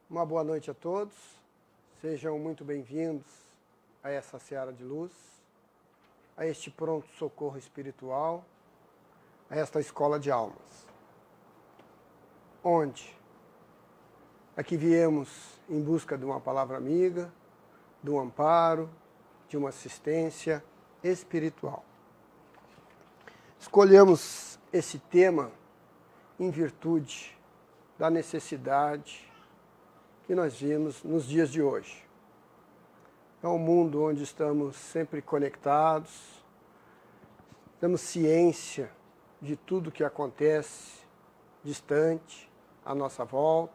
Uma boa noite a todos, sejam muito bem-vindos a essa seara de luz, a este pronto-socorro espiritual, a esta escola de almas, onde aqui viemos em busca de uma palavra amiga, de um amparo, de uma assistência espiritual. Escolhemos esse tema em virtude da necessidade que nós vimos nos dias de hoje. É um mundo onde estamos sempre conectados, temos ciência de tudo que acontece distante, à nossa volta,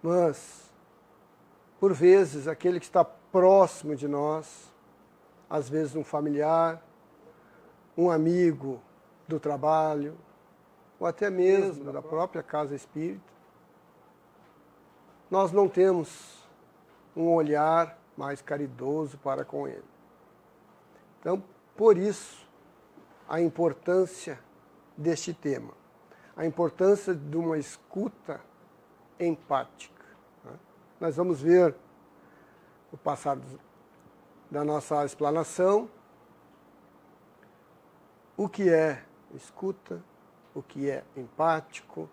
mas, por vezes, aquele que está próximo de nós, às vezes um familiar, um amigo do trabalho, ou até mesmo da própria casa espírita, nós não temos um olhar mais caridoso para com ele. Então, por isso, a importância deste tema, a importância de uma escuta empática. Nós vamos ver, no passar da nossa explanação, o que é escuta, o que é empático.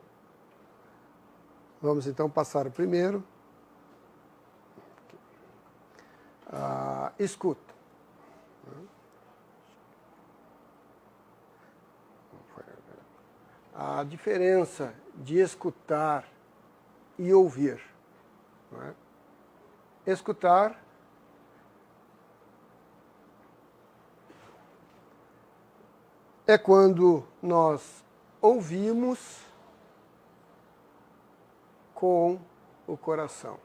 Vamos então passar o primeiro. Escuta. A diferença de escutar e ouvir. Não é? Escutar é quando nós ouvimos com o coração.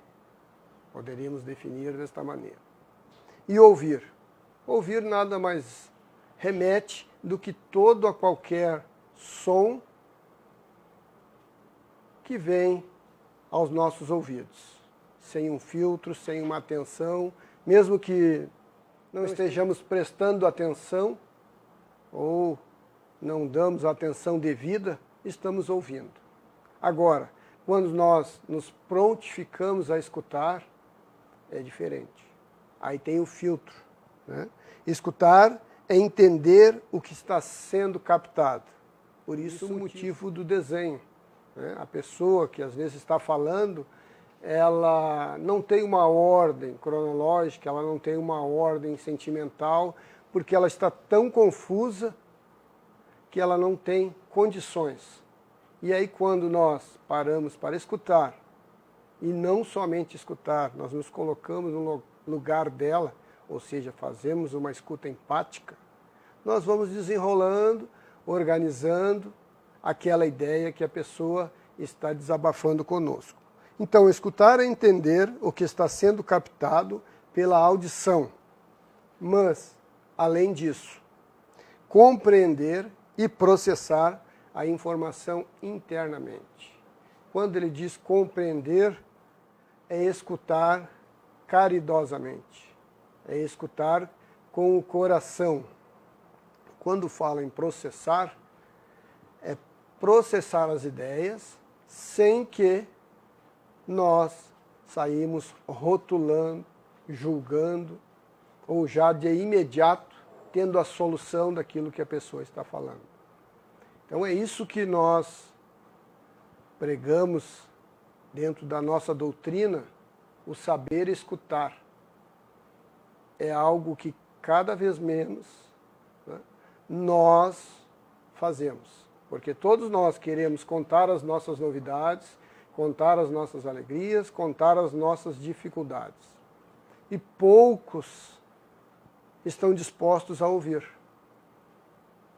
Poderíamos definir desta maneira. E ouvir. Ouvir nada mais remete do que todo a qualquer som que vem aos nossos ouvidos. Sem um filtro, sem uma atenção, mesmo que não estejamos prestando atenção ou não damos a atenção devida, estamos ouvindo. Agora, quando nós nos prontificamos a escutar, é diferente. Aí tem o filtro. Né? Escutar é entender o que está sendo captado. Por isso o motivo do desenho. Né? A pessoa que às vezes está falando, ela não tem uma ordem cronológica, ela não tem uma ordem sentimental, porque ela está tão confusa que ela não tem condições. E aí quando nós paramos para escutar, e não somente escutar, nós nos colocamos no lugar dela, ou seja, fazemos uma escuta empática, nós vamos desenrolando, organizando aquela ideia que a pessoa está desabafando conosco. Então, escutar é entender o que está sendo captado pela audição, mas, além disso, compreender e processar a informação internamente. Quando ele diz compreender, é escutar caridosamente, é escutar com o coração. Quando fala em processar, é processar as ideias sem que nós saímos rotulando, julgando, ou já de imediato tendo a solução daquilo que a pessoa está falando. Então é isso que nós pregamos dentro da nossa doutrina, o saber escutar. É algo que cada vez menos, né, nós fazemos. Porque todos nós queremos contar as nossas novidades, contar as nossas alegrias, contar as nossas dificuldades. E poucos estão dispostos a ouvir.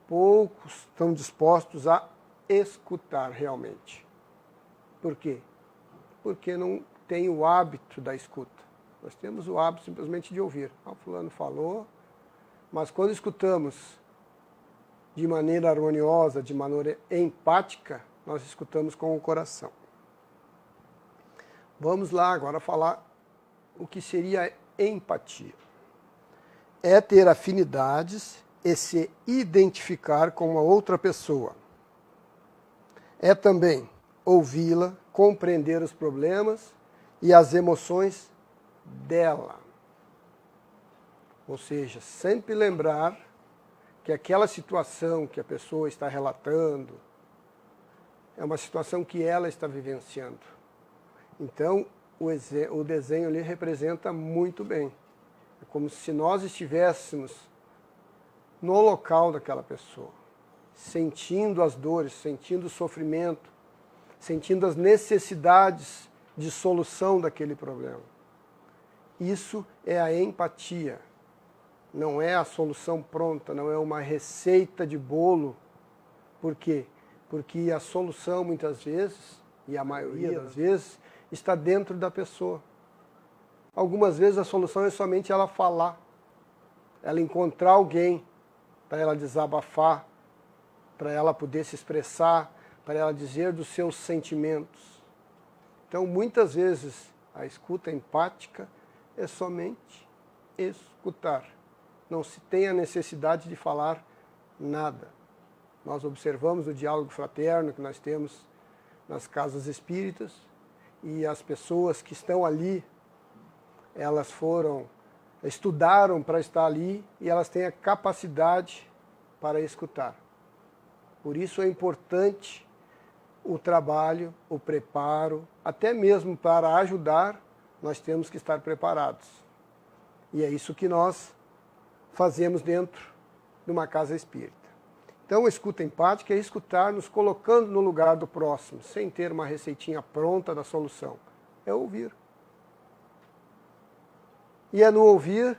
Poucos estão dispostos a escutar realmente. Por quê? Porque não tem o hábito da escuta. Nós temos o hábito simplesmente de ouvir. O fulano falou, mas quando escutamos de maneira harmoniosa, de maneira empática, nós escutamos com o coração. Vamos lá agora falar o que seria empatia. É ter afinidades e se identificar com uma outra pessoa. É também ouvi-la, compreender os problemas e as emoções dela. Ou seja, sempre lembrar que aquela situação que a pessoa está relatando é uma situação que ela está vivenciando. Então, o desenho ali representa muito bem. É como se nós estivéssemos no local daquela pessoa, sentindo as dores, sentindo o sofrimento, sentindo as necessidades de solução daquele problema. Isso é a empatia. Não é a solução pronta, não é uma receita de bolo. Por quê? Porque a solução, muitas vezes, e a maioria das vezes, está dentro da pessoa. Algumas vezes a solução é somente ela falar, ela encontrar alguém para ela desabafar, para ela poder se expressar, para ela dizer dos seus sentimentos. Então, muitas vezes, a escuta empática é somente escutar. Não se tem a necessidade de falar nada. Nós observamos o diálogo fraterno que nós temos nas casas espíritas e as pessoas que estão ali, elas estudaram para estar ali e elas têm a capacidade para escutar. Por isso é importante o trabalho, o preparo, até mesmo para ajudar, nós temos que estar preparados. E é isso que nós fazemos dentro de uma casa espírita. Então, a escuta empática é escutar nos colocando no lugar do próximo, sem ter uma receitinha pronta da solução. É ouvir. E é no ouvir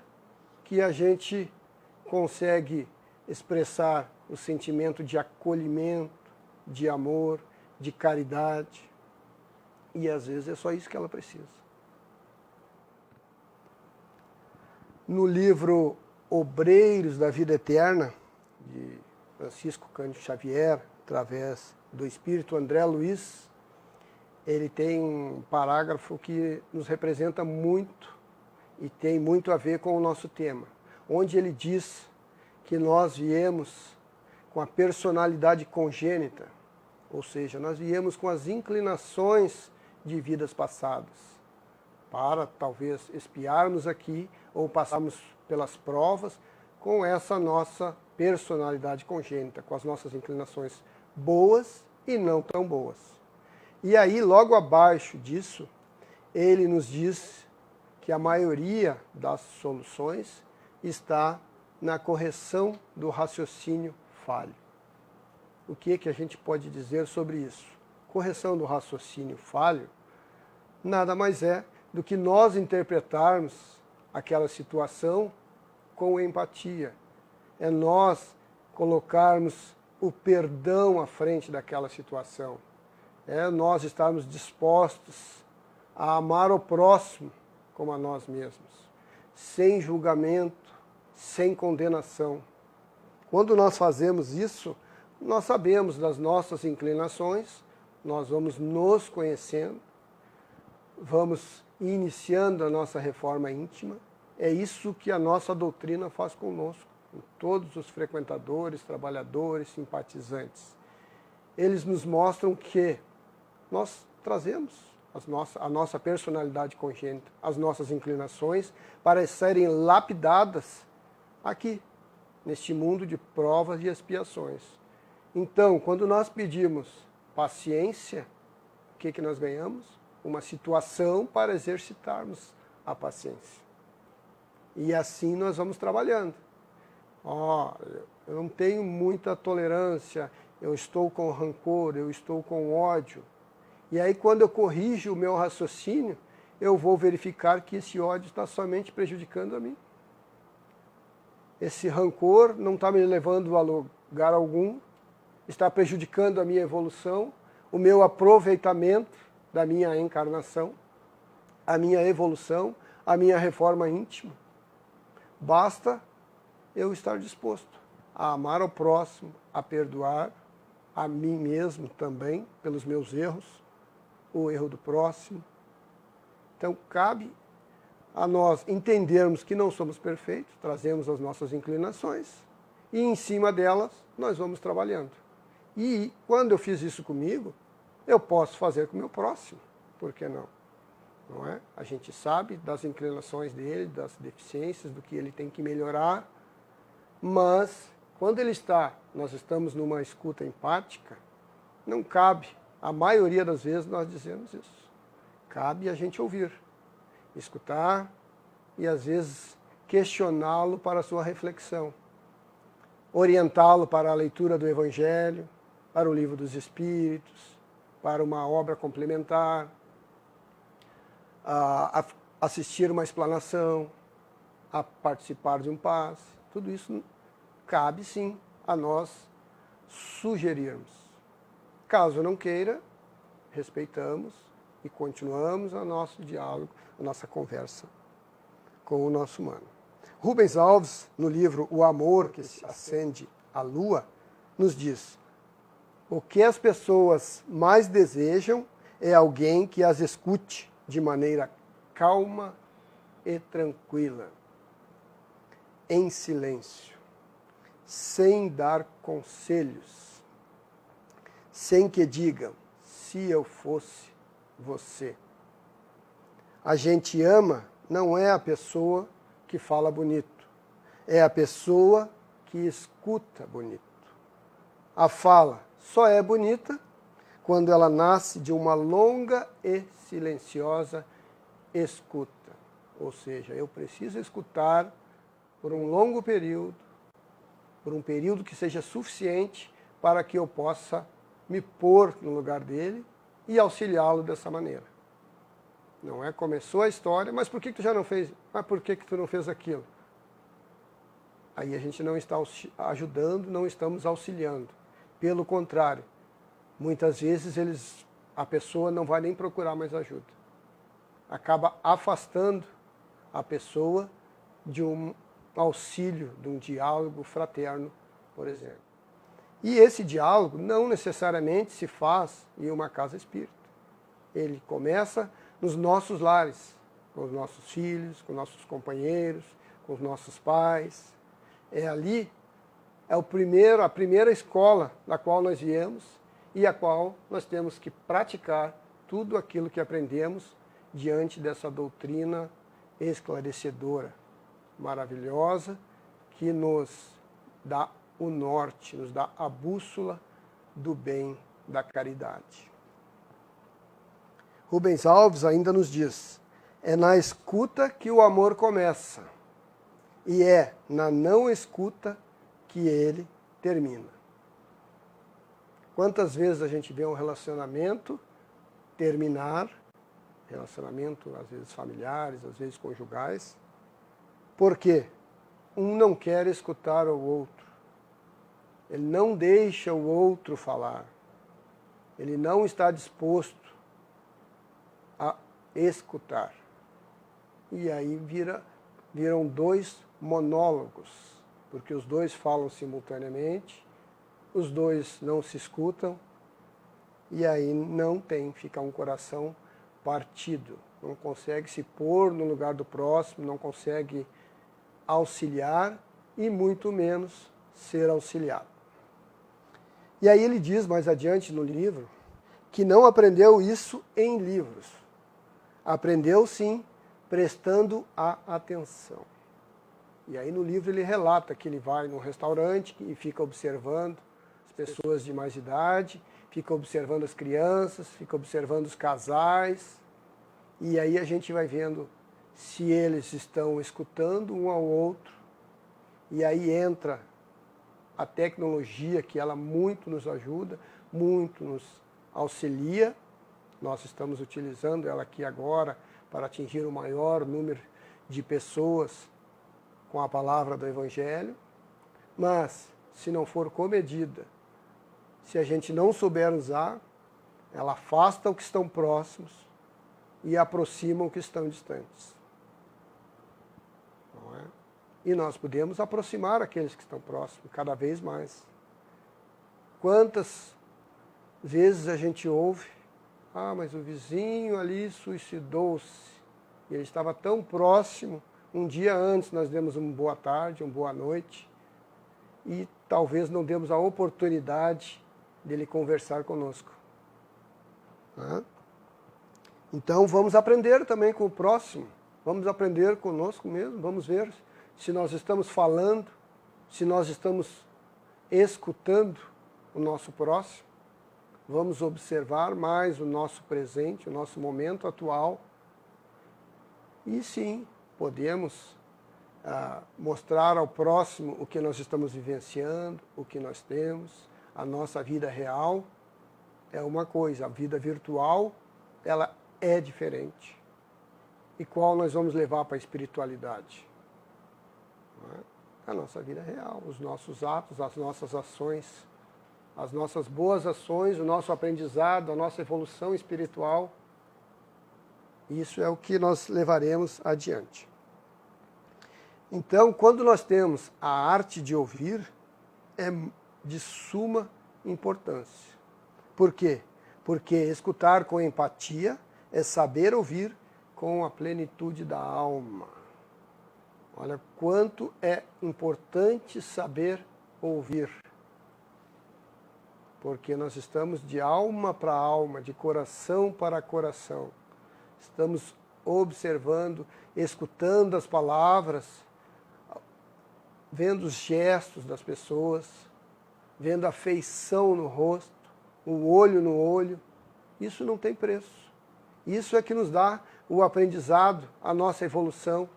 que a gente consegue expressar o sentimento de acolhimento, de amor, de caridade. E às vezes é só isso que ela precisa. No livro Obreiros da Vida Eterna, de Francisco Cândido Xavier, através do Espírito André Luiz, ele tem um parágrafo que nos representa muito e tem muito a ver com o nosso tema, onde ele diz que nós viemos com a personalidade congênita, ou seja, nós viemos com as inclinações de vidas passadas, para talvez expiarmos aqui ou passarmos pelas provas com essa nossa personalidade congênita, com as nossas inclinações boas e não tão boas. E aí, logo abaixo disso, ele nos diz que a maioria das soluções está na correção do raciocínio falho. O que a gente pode dizer sobre isso? Correção do raciocínio falho nada mais é do que nós interpretarmos aquela situação com empatia. É nós colocarmos o perdão à frente daquela situação. É nós estarmos dispostos a amar o próximo como a nós mesmos, sem julgamento, sem condenação. Quando nós fazemos isso, nós sabemos das nossas inclinações, nós vamos nos conhecendo, vamos iniciando a nossa reforma íntima. É isso que a nossa doutrina faz conosco, com todos os frequentadores, trabalhadores, simpatizantes. Eles nos mostram que nós trazemos a nossa personalidade congênita, as nossas inclinações, para serem lapidadas aqui, neste mundo de provas e expiações. Então, quando nós pedimos paciência, o que nós ganhamos? Uma situação para exercitarmos a paciência. E assim nós vamos trabalhando. Eu não tenho muita tolerância, eu estou com rancor, eu estou com ódio. E aí, quando eu corrijo o meu raciocínio, eu vou verificar que esse ódio está somente prejudicando a mim. Esse rancor não está me levando a lugar algum, está prejudicando a minha evolução, o meu aproveitamento da minha encarnação, a minha evolução, a minha reforma íntima. Basta eu estar disposto a amar ao próximo, a perdoar a mim mesmo também pelos meus erros, o erro do próximo. Então, cabe a nós entendermos que não somos perfeitos, trazemos as nossas inclinações e em cima delas nós vamos trabalhando. E quando eu fiz isso comigo, eu posso fazer com o meu próximo, por que não? Não é? A gente sabe das inclinações dele, das deficiências, do que ele tem que melhorar, mas quando nós estamos numa escuta empática, não cabe, a maioria das vezes nós dizemos isso. Cabe a gente ouvir, escutar e às vezes questioná-lo para a sua reflexão, orientá-lo para a leitura do Evangelho, para o Livro dos Espíritos, para uma obra complementar, a assistir uma explanação, a participar de um passe. Tudo isso cabe sim a nós sugerirmos. Caso não queira, respeitamos e continuamos o nosso diálogo, a nossa conversa com o nosso humano. Rubens Alves, no livro O Amor que Acende a Lua, nos diz: o que as pessoas mais desejam é alguém que as escute de maneira calma e tranquila, em silêncio, sem dar conselhos, sem que digam, se eu fosse você. A gente ama não é a pessoa que fala bonito, é a pessoa que escuta bonito. A fala só é bonita quando ela nasce de uma longa e silenciosa escuta. Ou seja, eu preciso escutar por um longo período, por um período que seja suficiente para que eu possa me pôr no lugar dele e auxiliá-lo dessa maneira. Não é? Começou a história, mas por que tu já não fez? Mas por que tu não fez aquilo? Aí a gente não está ajudando, não estamos auxiliando. Pelo contrário, muitas vezes a pessoa não vai nem procurar mais ajuda. Acaba afastando a pessoa de um auxílio, de um diálogo fraterno, por exemplo. E esse diálogo não necessariamente se faz em uma casa espírita. Ele começa nos nossos lares, com os nossos filhos, com nossos companheiros, com os nossos pais. É ali, a primeira escola da qual nós viemos e a qual nós temos que praticar tudo aquilo que aprendemos diante dessa doutrina esclarecedora, maravilhosa, que nos dá o norte, nos dá a bússola do bem, da caridade. Rubens Alves ainda nos diz: é na escuta que o amor começa e é na não escuta que ele termina. Quantas vezes a gente vê um relacionamento terminar, relacionamento às vezes familiares, às vezes conjugais, porque um não quer escutar o outro, ele não deixa o outro falar, ele não está disposto a escutar. E aí viram dois monólogos, porque os dois falam simultaneamente, os dois não se escutam, e aí fica um coração partido, não consegue se pôr no lugar do próximo, não consegue auxiliar e muito menos ser auxiliado. E aí ele diz mais adiante no livro que não aprendeu isso em livros, aprendeu sim prestando a atenção. E aí no livro ele relata que ele vai num restaurante e fica observando as pessoas de mais idade, fica observando as crianças, fica observando os casais, e aí a gente vai vendo se eles estão escutando um ao outro, e aí entra a tecnologia, que ela muito nos ajuda, muito nos auxilia. Nós estamos utilizando ela aqui agora para atingir o maior número de pessoas com a palavra do Evangelho, mas se não for comedida, se a gente não souber usar, ela afasta os que estão próximos e aproxima os que estão distantes. Não é? E nós podemos aproximar aqueles que estão próximos cada vez mais. Quantas vezes a gente ouve: ah, mas o vizinho ali suicidou-se, e ele estava tão próximo, um dia antes nós demos uma boa tarde, uma boa noite, e talvez não demos a oportunidade dele conversar conosco. Né? Então vamos aprender também com o próximo, vamos aprender conosco mesmo, vamos ver se nós estamos falando, se nós estamos escutando o nosso próximo, vamos observar mais o nosso presente, o nosso momento atual, e sim, podemos mostrar ao próximo o que nós estamos vivenciando, o que nós temos, a nossa vida real é uma coisa, a vida virtual, ela é diferente. E qual nós vamos levar para a espiritualidade? A nossa vida real, os nossos atos, as nossas ações, as nossas boas ações, o nosso aprendizado, a nossa evolução espiritual. Isso é o que nós levaremos adiante. Então, quando nós temos a arte de ouvir, é de suma importância. Por quê? Porque escutar com empatia é saber ouvir com a plenitude da alma. Olha quanto é importante saber ouvir. Porque nós estamos de alma para alma, de coração para coração. Estamos observando, escutando as palavras, vendo os gestos das pessoas, vendo a feição no rosto, o olho no olho. Isso não tem preço. Isso é que nos dá o aprendizado, a nossa evolução.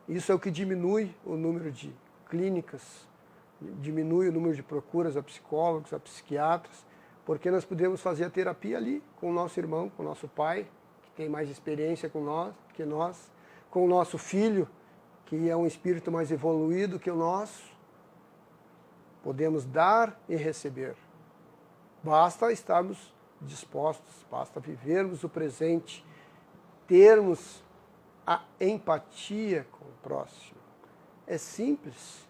Isso é o que diminui o número de clínicas, diminui o número de procuras a psicólogos, a psiquiatras, porque nós podemos fazer a terapia ali com o nosso irmão, com o nosso pai, que tem mais experiência com nós, que nós, com o nosso filho, que é um espírito mais evoluído que o nosso. Podemos dar e receber. Basta estarmos dispostos, basta vivermos o presente, termos a empatia com o próximo. É simples,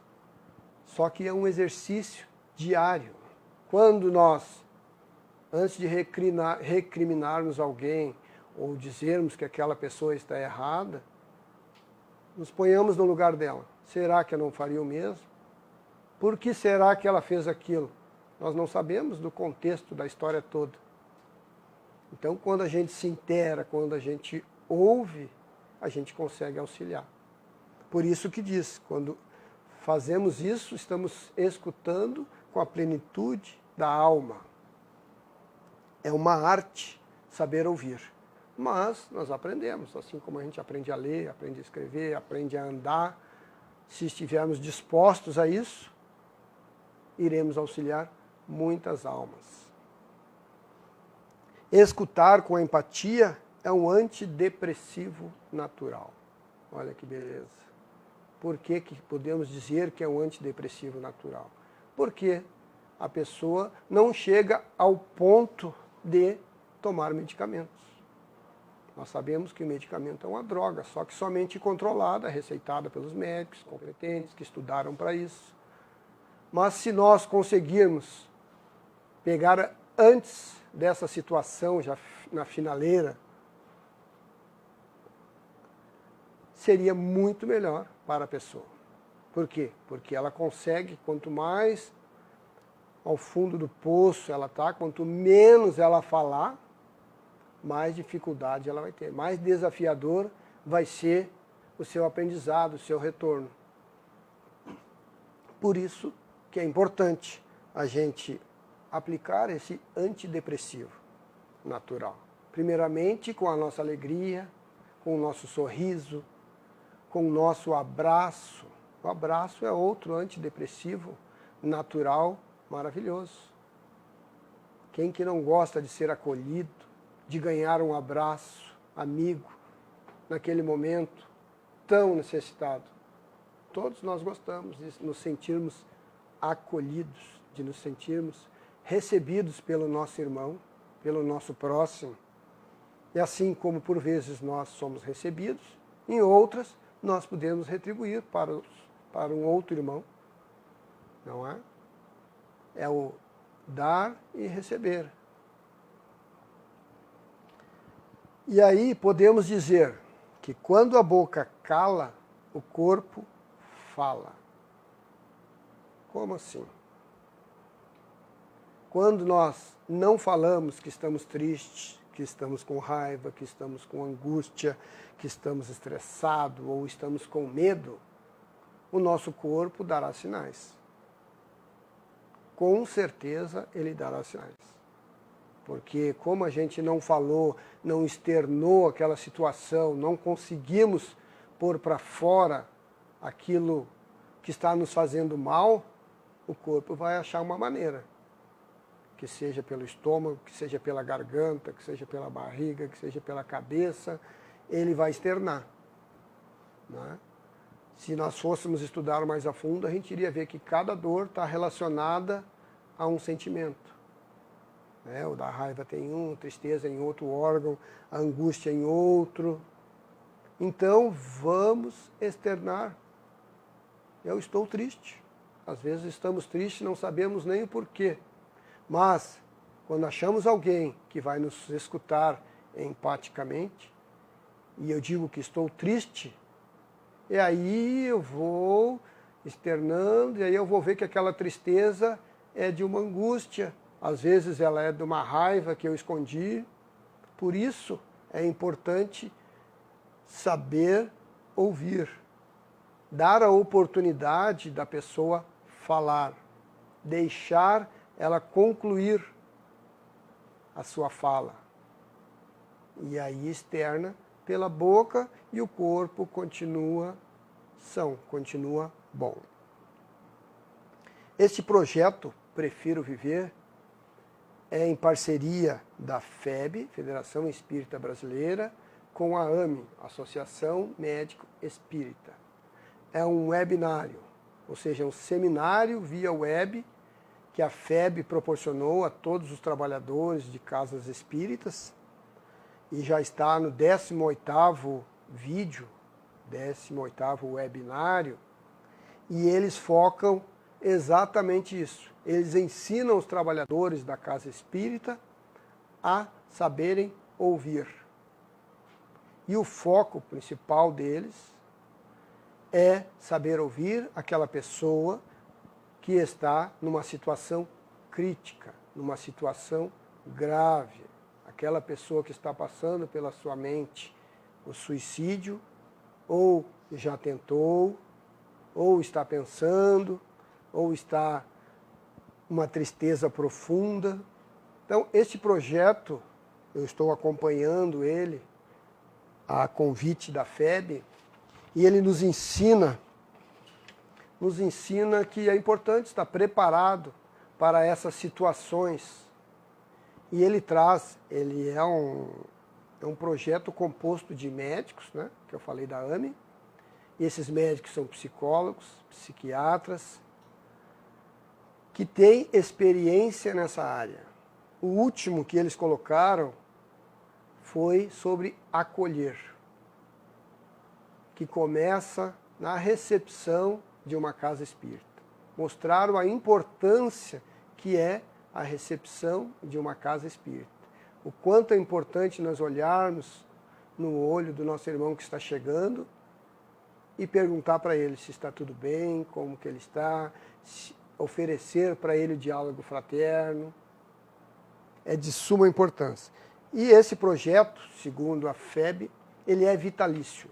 só que é um exercício diário. Quando nós, antes de recriminarmos alguém ou dizermos que aquela pessoa está errada, nos ponhamos no lugar dela. Será que eu não faria o mesmo? Por que será que ela fez aquilo? Nós não sabemos do contexto da história toda. Então, quando a gente se intera, quando a gente ouve, a gente consegue auxiliar. Por isso que diz, quando fazemos isso, estamos escutando com a plenitude da alma. É uma arte saber ouvir. Mas nós aprendemos, assim como a gente aprende a ler, aprende a escrever, aprende a andar. Se estivermos dispostos a isso, iremos auxiliar muitas almas. Escutar com empatia é um antidepressivo natural. Olha que beleza. Por que podemos dizer que é um antidepressivo natural? Porque a pessoa não chega ao ponto de tomar medicamentos. Nós sabemos que o medicamento é uma droga, só que somente controlada, receitada pelos médicos competentes, que estudaram para isso. Mas se nós conseguirmos pegar antes dessa situação, já na finaleira, seria muito melhor para a pessoa. Por quê? Porque ela consegue, quanto mais ao fundo do poço ela está, quanto menos ela falar, mais dificuldade ela vai ter, mais desafiador vai ser o seu aprendizado, o seu retorno. Por isso que é importante a gente aplicar esse antidepressivo natural. Primeiramente com a nossa alegria, com o nosso sorriso, com o nosso abraço. O abraço é outro antidepressivo natural maravilhoso. Quem que não gosta de ser acolhido, de ganhar um abraço amigo naquele momento tão necessitado? Todos nós gostamos de nos sentirmos acolhidos, de nos sentirmos recebidos pelo nosso irmão, pelo nosso próximo. E assim como por vezes nós somos recebidos, em outras nós podemos retribuir para um outro irmão. Não é? É o dar e receber. E aí podemos dizer que quando a boca cala, o corpo fala. Como assim? quando nós não falamos que estamos tristes, que estamos com raiva, que estamos com angústia, que estamos estressados ou estamos com medo, o nosso corpo dará sinais. Com certeza ele dará sinais. Porque como a gente não falou, não externou aquela situação, não conseguimos pôr para fora aquilo que está nos fazendo mal, o corpo vai achar uma maneira. Que seja pelo estômago, que seja pela garganta, que seja pela barriga, que seja pela cabeça, ele vai externar. Né? Se nós fôssemos estudar mais a fundo, a gente iria ver que cada dor está relacionada a um sentimento. O da raiva tem um, a tristeza em outro órgão, a angústia em outro. Então, vamos externar. Eu estou triste. Às vezes estamos tristes e não sabemos nem o porquê. Mas, quando achamos alguém que vai nos escutar empaticamente, e eu digo que estou triste, e aí eu vou externando, e aí eu vou ver que aquela tristeza é de uma angústia, às vezes ela é de uma raiva que eu escondi. Por isso é importante saber ouvir, dar a oportunidade da pessoa falar, deixar ela concluir a sua fala. E aí externa pela boca e o corpo continua são, continua bom. Este projeto, Prefiro Viver, é em parceria da FEB, Federação Espírita Brasileira, com a AME, Associação Médico Espírita. É um webinário, ou seja, um seminário via web que a FEB proporcionou a todos os trabalhadores de casas espíritas e já está no 18º vídeo, 18º webinário, e eles focam exatamente isso. Eles ensinam os trabalhadores da casa espírita a saberem ouvir. E o foco principal deles é saber ouvir aquela pessoa que está numa situação crítica, numa situação grave. Aquela pessoa que está passando pela sua mente o suicídio, ou já tentou, ou está pensando, ou está uma tristeza profunda. Então, este projeto, eu estou acompanhando ele, a convite da FEB, e ele nos ensina que é importante estar preparado para essas situações. E ele é um projeto composto de médicos, né, que eu falei da AME, e esses médicos são psicólogos, psiquiatras, que têm experiência nessa área. O último que eles colocaram foi sobre acolher, que começa na recepção de uma casa espírita. Mostraram a importância que é a recepção de uma casa espírita. O quanto é importante nós olharmos no olho do nosso irmão que está chegando e perguntar para ele se está tudo bem, como que ele está, oferecer para ele o diálogo fraterno. É de suma importância. E esse projeto, segundo a FEB, ele é vitalício.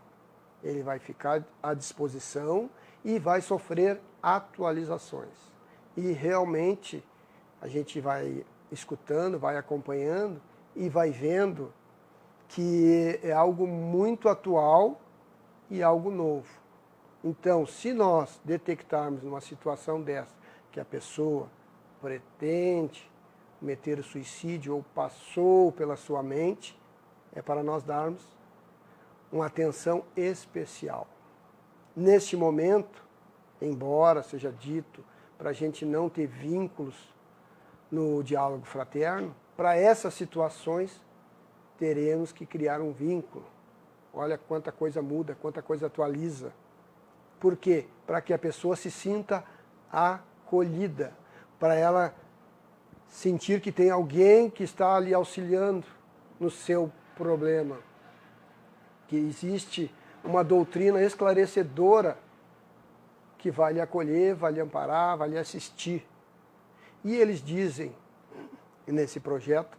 Ele vai ficar à disposição e vai sofrer atualizações. E realmente a gente vai escutando, vai acompanhando e vai vendo que é algo muito atual e algo novo. Então, se nós detectarmos numa situação dessa, que a pessoa pretende cometer o suicídio ou passou pela sua mente, é para nós darmos uma atenção especial. Neste momento, embora seja dito para a gente não ter vínculos no diálogo fraterno, para essas situações teremos que criar um vínculo. Olha quanta coisa muda, quanta coisa atualiza. Por quê? Para que a pessoa se sinta acolhida, para ela sentir que tem alguém que está ali auxiliando no seu problema, que existe uma doutrina esclarecedora que vai lhe acolher, vai lhe amparar, vai lhe assistir. E eles dizem nesse projeto,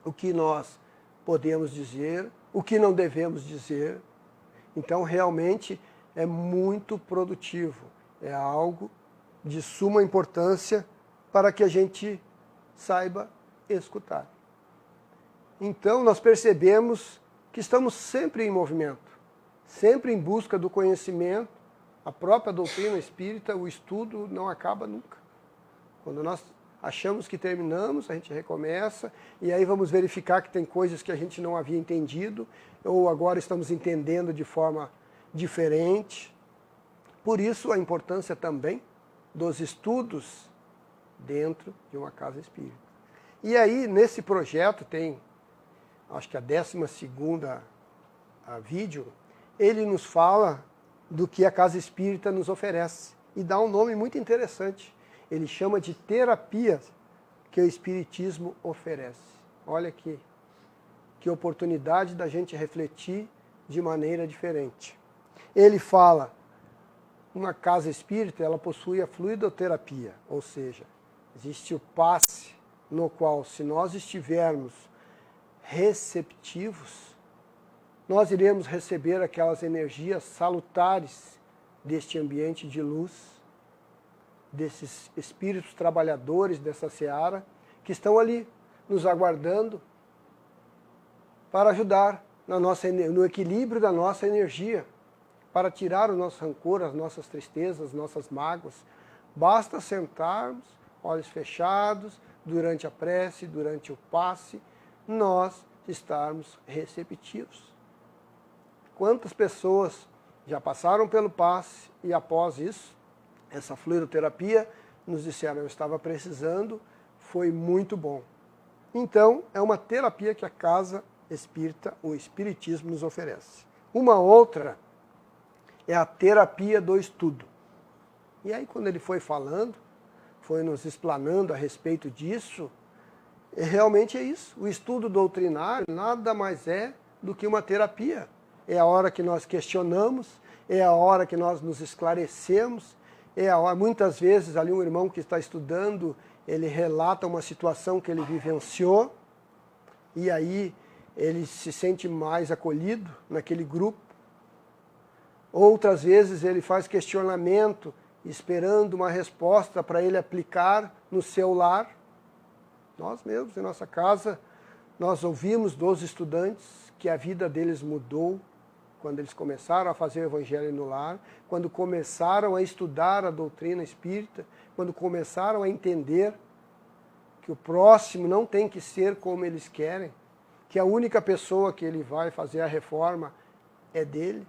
o que nós podemos dizer, o que não devemos dizer. Então, realmente, é muito produtivo. É algo de suma importância para que a gente saiba escutar. Então, nós percebemos que estamos sempre em movimento, sempre em busca do conhecimento. A própria doutrina espírita, o estudo não acaba nunca. Quando nós achamos que terminamos, a gente recomeça, e aí vamos verificar que tem coisas que a gente não havia entendido, ou agora estamos entendendo de forma diferente. Por isso, a importância também dos estudos dentro de uma casa espírita. E aí, nesse projeto, tem, acho que a 12ª vídeo, ele nos fala do que a casa espírita nos oferece. E dá um nome muito interessante. Ele chama de terapia que o Espiritismo oferece. Olha aqui, que oportunidade da gente refletir de maneira diferente. Ele fala, uma casa espírita, ela possui a fluidoterapia, ou seja, existe o passe no qual, se nós estivermos receptivos, nós iremos receber aquelas energias salutares deste ambiente de luz, desses espíritos trabalhadores dessa seara, que estão ali, nos aguardando, para ajudar no equilíbrio da nossa energia, para tirar o nosso rancor, as nossas tristezas, as nossas mágoas. Basta sentarmos, olhos fechados, durante a prece, durante o passe, nós estarmos receptivos. Quantas pessoas já passaram pelo passe e após isso, essa fluidoterapia, nos disseram, eu estava precisando, foi muito bom. Então, é uma terapia que a casa espírita, o Espiritismo, nos oferece. Uma outra é a terapia do estudo. E aí, quando ele foi falando, foi nos explanando a respeito disso, realmente é isso. O estudo doutrinário nada mais é do que uma terapia. É a hora que nós questionamos, é a hora que nós nos esclarecemos, muitas vezes ali um irmão que está estudando, ele relata uma situação que ele vivenciou, e aí ele se sente mais acolhido naquele grupo. Outras vezes ele faz questionamento, esperando uma resposta para ele aplicar no seu lar. Nós mesmos, em nossa casa, nós ouvimos dos estudantes que a vida deles mudou quando eles começaram a fazer o Evangelho no lar, quando começaram a estudar a doutrina espírita, quando começaram a entender que o próximo não tem que ser como eles querem, que a única pessoa que ele vai fazer a reforma é dele,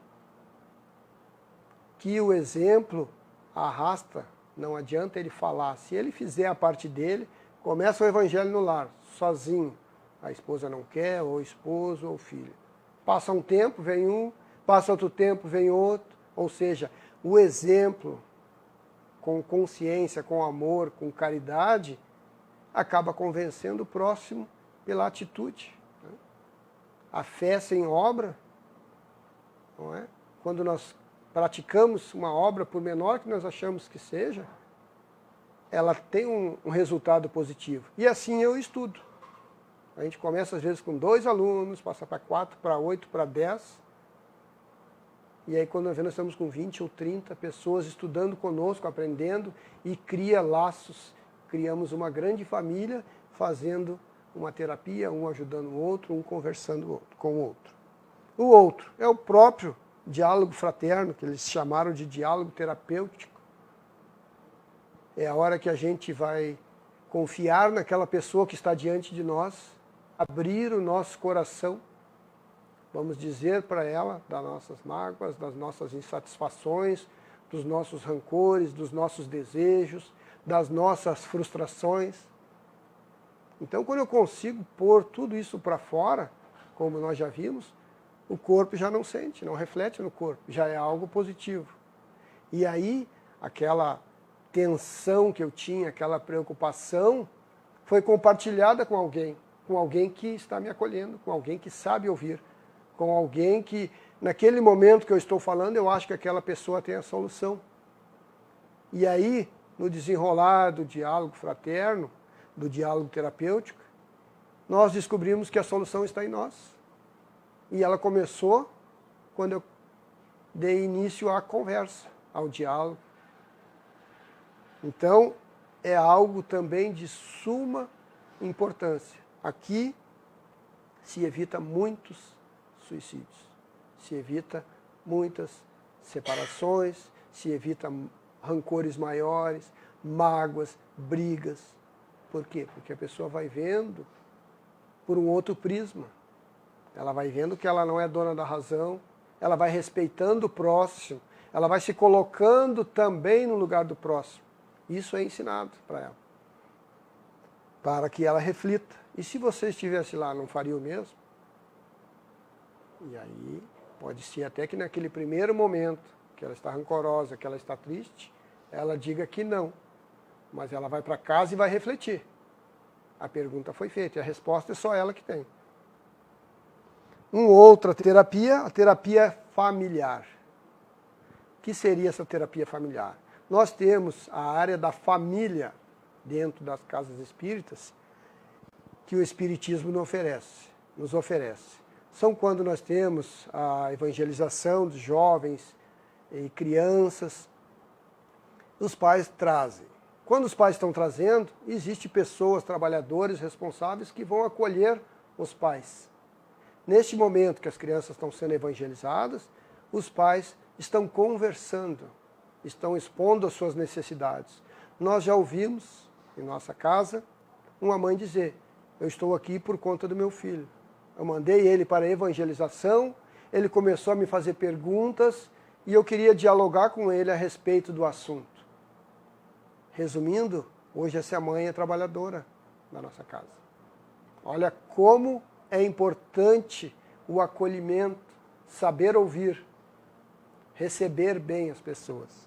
que o exemplo arrasta, não adianta ele falar. Se ele fizer a parte dele, começa o Evangelho no lar, sozinho. A esposa não quer, ou o esposo, ou o filho. Passa um tempo, vem um, passa outro tempo, vem outro. Ou seja, o exemplo, com consciência, com amor, com caridade, acaba convencendo o próximo pela atitude. A fé sem obra, não é? Quando nós praticamos uma obra, por menor que nós achamos que seja, ela tem um resultado positivo. E assim eu estudo. A gente começa às vezes com 2 alunos, passa para 4, para 8, para 10. E aí quando nós vemos, nós estamos com 20 ou 30 pessoas estudando conosco, aprendendo, e cria laços. Criamos uma grande família fazendo uma terapia, um ajudando o outro, um conversando com o outro. O outro é o próprio diálogo fraterno, que eles chamaram de diálogo terapêutico. É a hora que a gente vai confiar naquela pessoa que está diante de nós, abrir o nosso coração, vamos dizer para ela das nossas mágoas, das nossas insatisfações, dos nossos rancores, dos nossos desejos, das nossas frustrações. Então, quando eu consigo pôr tudo isso para fora, como nós já vimos, o corpo já não sente, não reflete no corpo, já é algo positivo. E aí, aquela tensão que eu tinha, aquela preocupação, foi compartilhada com alguém que está me acolhendo, com alguém que sabe ouvir, com alguém que, naquele momento que eu estou falando, eu acho que aquela pessoa tem a solução. E aí, no desenrolar do diálogo fraterno, do diálogo terapêutico, nós descobrimos que a solução está em nós. E ela começou quando eu dei início à conversa, ao diálogo. Então, é algo também de suma importância. Aqui se evita muitos suicídios, se evita muitas separações, se evita rancores maiores, mágoas, brigas. Por quê? Porque a pessoa vai vendo por um outro prisma. Ela vai vendo que ela não é dona da razão, ela vai respeitando o próximo, ela vai se colocando também no lugar do próximo. Isso é ensinado para ela, para que ela reflita. E se você estivesse lá, não faria o mesmo? E aí, pode ser até que naquele primeiro momento, que ela está rancorosa, que ela está triste, ela diga que não. Mas ela vai para casa e vai refletir. A pergunta foi feita e a resposta é só ela que tem. Uma outra terapia, a terapia familiar. O que seria essa terapia familiar? Nós temos a área da família dentro das casas espíritas que o Espiritismo nos oferece. São quando nós temos a evangelização dos jovens e crianças. Os pais trazem. Quando os pais estão trazendo, existem pessoas, trabalhadores, responsáveis que vão acolher os pais. Neste momento que as crianças estão sendo evangelizadas, os pais estão conversando, estão expondo as suas necessidades. Nós já ouvimos, em nossa casa, uma mãe dizer: eu estou aqui por conta do meu filho. Eu mandei ele para a evangelização, ele começou a me fazer perguntas e eu queria dialogar com ele a respeito do assunto. Resumindo, hoje essa mãe é trabalhadora da nossa casa. Olha como é importante o acolhimento, saber ouvir, receber bem as pessoas.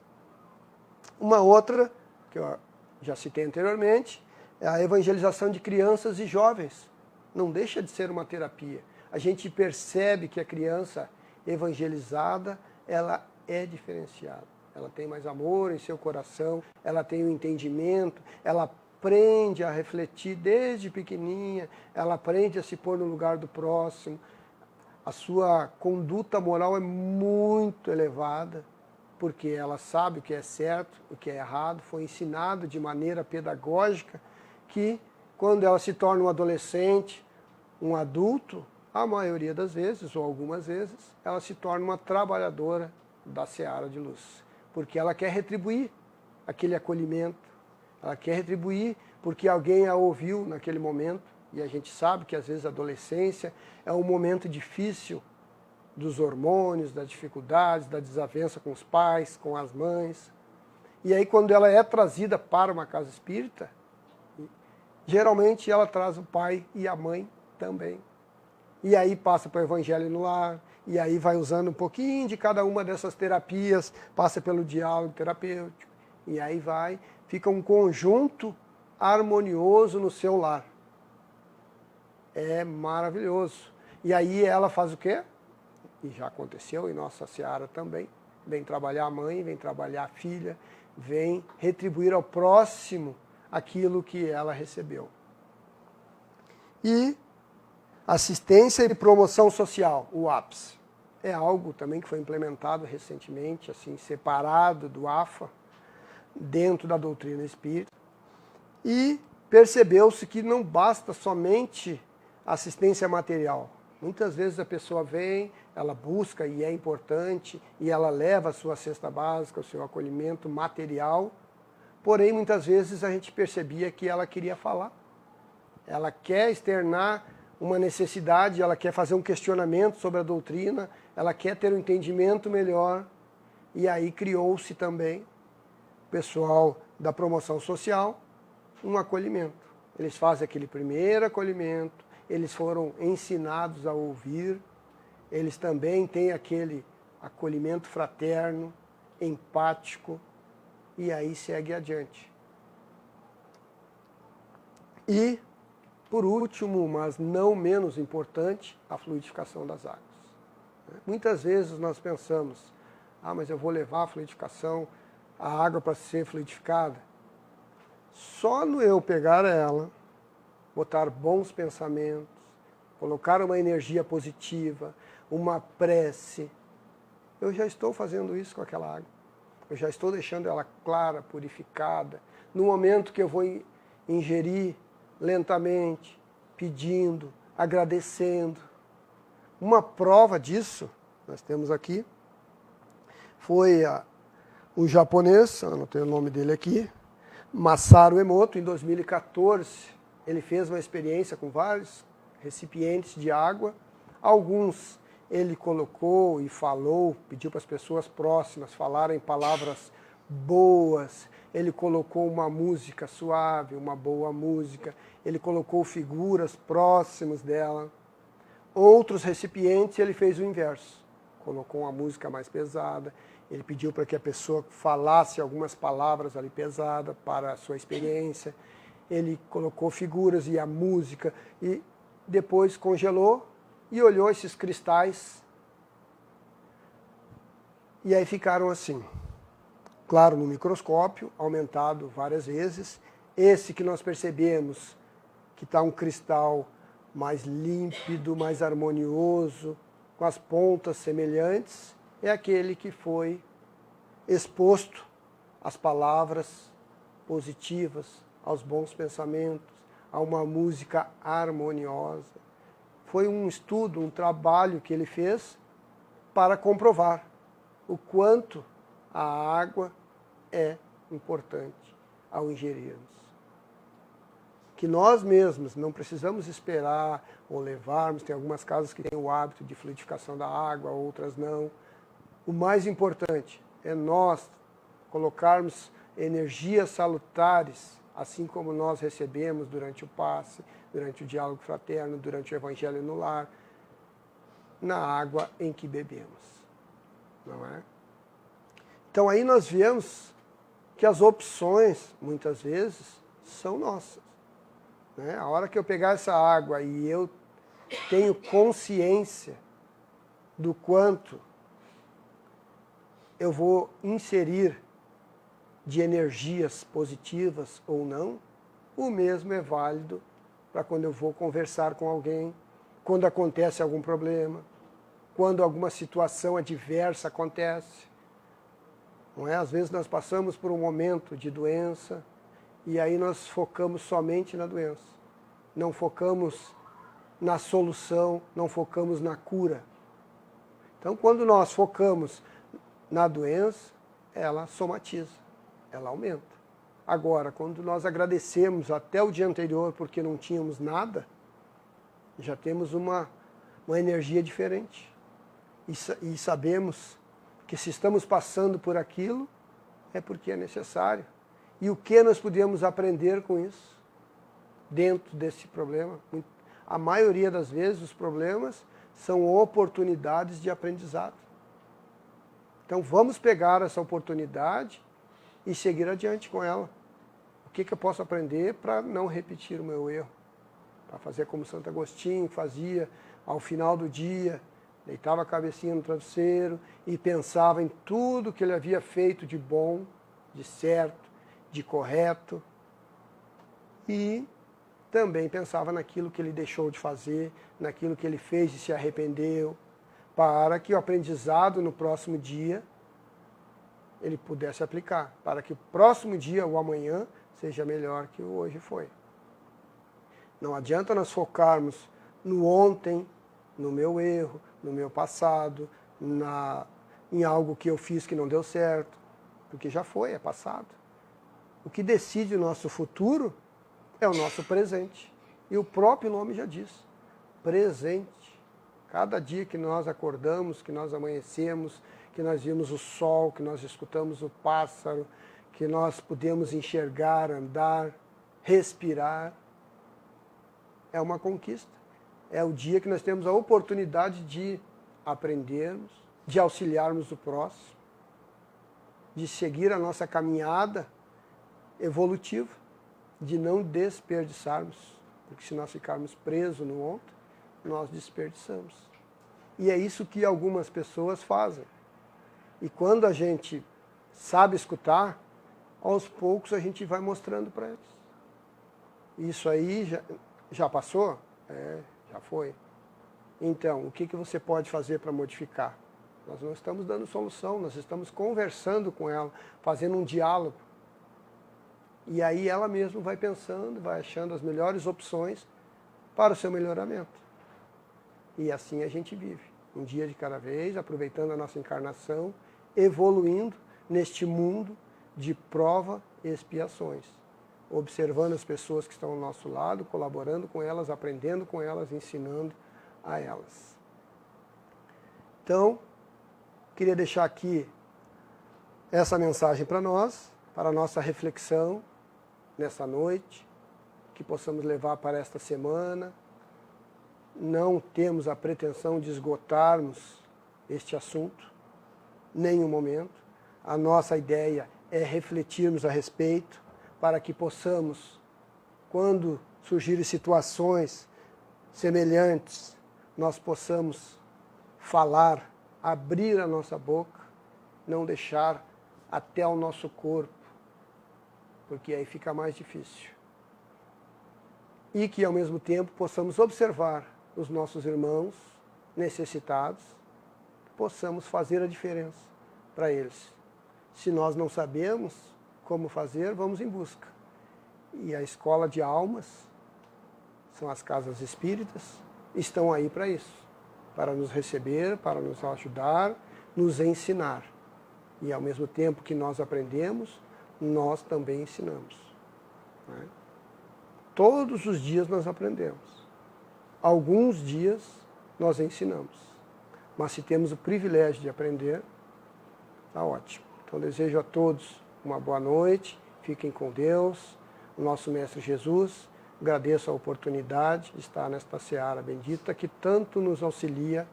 Uma outra, que eu já citei anteriormente, é a evangelização de crianças e jovens. Não deixa de ser uma terapia. A gente percebe que a criança evangelizada, ela é diferenciada. Ela tem mais amor em seu coração, ela tem um entendimento, ela aprende a refletir desde pequenininha, ela aprende a se pôr no lugar do próximo. A sua conduta moral é muito elevada, porque ela sabe o que é certo, o que é errado, foi ensinado de maneira pedagógica que quando ela se torna um adolescente, um adulto, a maioria das vezes, ou algumas vezes, ela se torna uma trabalhadora da seara de luz, porque ela quer retribuir aquele acolhimento, ela quer retribuir porque alguém a ouviu naquele momento, e a gente sabe que às vezes a adolescência é um momento difícil dos hormônios, das dificuldades, da desavença com os pais, com as mães. E aí quando ela é trazida para uma casa espírita, geralmente ela traz o pai e a mãe também. E aí passa para o evangelho no lar, e aí vai usando um pouquinho de cada uma dessas terapias, passa pelo diálogo terapêutico, e aí fica um conjunto harmonioso no seu lar. É maravilhoso. E aí ela faz o quê? E já aconteceu em nossa seara também. Vem trabalhar a mãe, vem trabalhar a filha, vem retribuir ao próximo aquilo que ela recebeu. E assistência e promoção social, o APS. É algo também que foi implementado recentemente, assim, separado do AFA, dentro da doutrina espírita. E percebeu-se que não basta somente assistência material. Muitas vezes a pessoa vem, ela busca e é importante, e ela leva a sua cesta básica, o seu acolhimento material, porém muitas vezes a gente percebia que ela queria falar. Ela quer externar uma necessidade, ela quer fazer um questionamento sobre a doutrina, ela quer ter um entendimento melhor, e aí criou-se também, pessoal da promoção social, um acolhimento. Eles fazem aquele primeiro acolhimento, eles foram ensinados a ouvir, eles também têm aquele acolhimento fraterno, empático, e aí segue adiante. E, por último, mas não menos importante, a fluidificação das águas. Muitas vezes nós pensamos, mas eu vou levar a fluidificação, a água para ser fluidificada. Só no eu pegar ela, botar bons pensamentos, colocar uma energia positiva, uma prece. Eu já estou fazendo isso com aquela água. Eu já estou deixando ela clara, purificada. No momento que eu vou ingerir lentamente, pedindo, agradecendo. Uma prova disso, nós temos aqui, foi um japonês, anotei o nome dele aqui, Masaru Emoto, em 2014. Ele fez uma experiência com vários recipientes de água. Alguns ele colocou e falou, pediu para as pessoas próximas falarem palavras boas. Ele colocou uma música suave, uma boa música. Ele colocou figuras próximas dela. Outros recipientes ele fez o inverso. Colocou uma música mais pesada. Ele pediu para que a pessoa falasse algumas palavras ali pesadas para a sua experiência. Ele colocou figuras e a música e depois congelou e olhou esses cristais. E aí ficaram assim. Claro, no microscópio, aumentado várias vezes. Esse que nós percebemos que está um cristal mais límpido, mais harmonioso, com as pontas semelhantes, é aquele que foi exposto às palavras positivas, aos bons pensamentos, a uma música harmoniosa. Foi um estudo, um trabalho que ele fez para comprovar o quanto a água é importante ao ingerirmos. Que nós mesmos não precisamos esperar ou levarmos, tem algumas casas que têm o hábito de fluidificação da água, outras não. O mais importante é nós colocarmos energias salutares, assim como nós recebemos durante o passe, durante o diálogo fraterno, durante o evangelho no lar, na água em que bebemos. Não é? Então aí nós vemos que as opções, muitas vezes, são nossas. Né? A hora que eu pegar essa água e eu tenho consciência do quanto eu vou inserir de energias positivas ou não, o mesmo é válido para quando eu vou conversar com alguém, quando acontece algum problema, quando alguma situação adversa acontece. Não é? Às vezes nós passamos por um momento de doença e aí nós focamos somente na doença. Não focamos na solução, não focamos na cura. Então, quando nós focamos na doença, ela somatiza, ela aumenta. Agora, quando nós agradecemos até o dia anterior porque não tínhamos nada, já temos uma energia diferente. E sabemos que se estamos passando por aquilo, é porque é necessário. E o que nós podemos aprender com isso? Dentro desse problema. A maioria das vezes os problemas são oportunidades de aprendizado. Então vamos pegar essa oportunidade e seguir adiante com ela. O que eu posso aprender para não repetir o meu erro? Para fazer como Santo Agostinho fazia ao final do dia, deitava a cabecinha no travesseiro e pensava em tudo que ele havia feito de bom, de certo, de correto. E também pensava naquilo que ele deixou de fazer, naquilo que ele fez e se arrependeu, para que o aprendizado no próximo dia ele pudesse aplicar, para que o próximo dia, ou amanhã, seja melhor que o hoje foi. Não adianta nós focarmos no ontem, no meu erro, no meu passado, em algo que eu fiz que não deu certo, porque já foi, é passado. O que decide o nosso futuro é o nosso presente. E o próprio nome já diz, presente. Cada dia que nós acordamos, que nós amanhecemos, que nós vimos o sol, que nós escutamos o pássaro, que nós podemos enxergar, andar, respirar, é uma conquista. É o dia que nós temos a oportunidade de aprendermos, de auxiliarmos o próximo, de seguir a nossa caminhada evolutiva, de não desperdiçarmos, porque se nós ficarmos presos no ontem, nós desperdiçamos. E é isso que algumas pessoas fazem. E quando a gente sabe escutar, aos poucos a gente vai mostrando para eles. Isso aí, Já passou? Já foi. Então, o que você pode fazer para modificar? Nós não estamos dando solução, nós estamos conversando com ela, fazendo um diálogo. E aí ela mesma vai pensando, vai achando as melhores opções para o seu melhoramento. E assim a gente vive, um dia de cada vez, aproveitando a nossa encarnação, evoluindo neste mundo de prova e expiações, observando as pessoas que estão ao nosso lado, colaborando com elas, aprendendo com elas, ensinando a elas. Então, queria deixar aqui essa mensagem para nós, para a nossa reflexão nessa noite, que possamos levar para esta semana. Não temos a pretensão de esgotarmos este assunto, nem um momento. A nossa ideia é refletirmos a respeito, para que possamos, quando surgirem situações semelhantes, nós possamos falar, abrir a nossa boca, não deixar até o nosso corpo, porque aí fica mais difícil. E que, ao mesmo tempo, possamos observar os nossos irmãos necessitados, possamos fazer a diferença para eles. Se nós não sabemos como fazer, vamos em busca. E a escola de almas, são as casas espíritas, estão aí para isso, para nos receber, para nos ajudar, nos ensinar. E ao mesmo tempo que nós aprendemos, nós também ensinamos. Né? Todos os dias nós aprendemos. Alguns dias nós ensinamos. Mas se temos o privilégio de aprender, está ótimo. Então desejo a todos uma boa noite, fiquem com Deus, o nosso Mestre Jesus. Agradeço a oportunidade de estar nesta seara bendita que tanto nos auxilia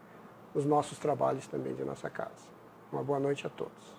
nos nossos trabalhos também de nossa casa. Uma boa noite a todos.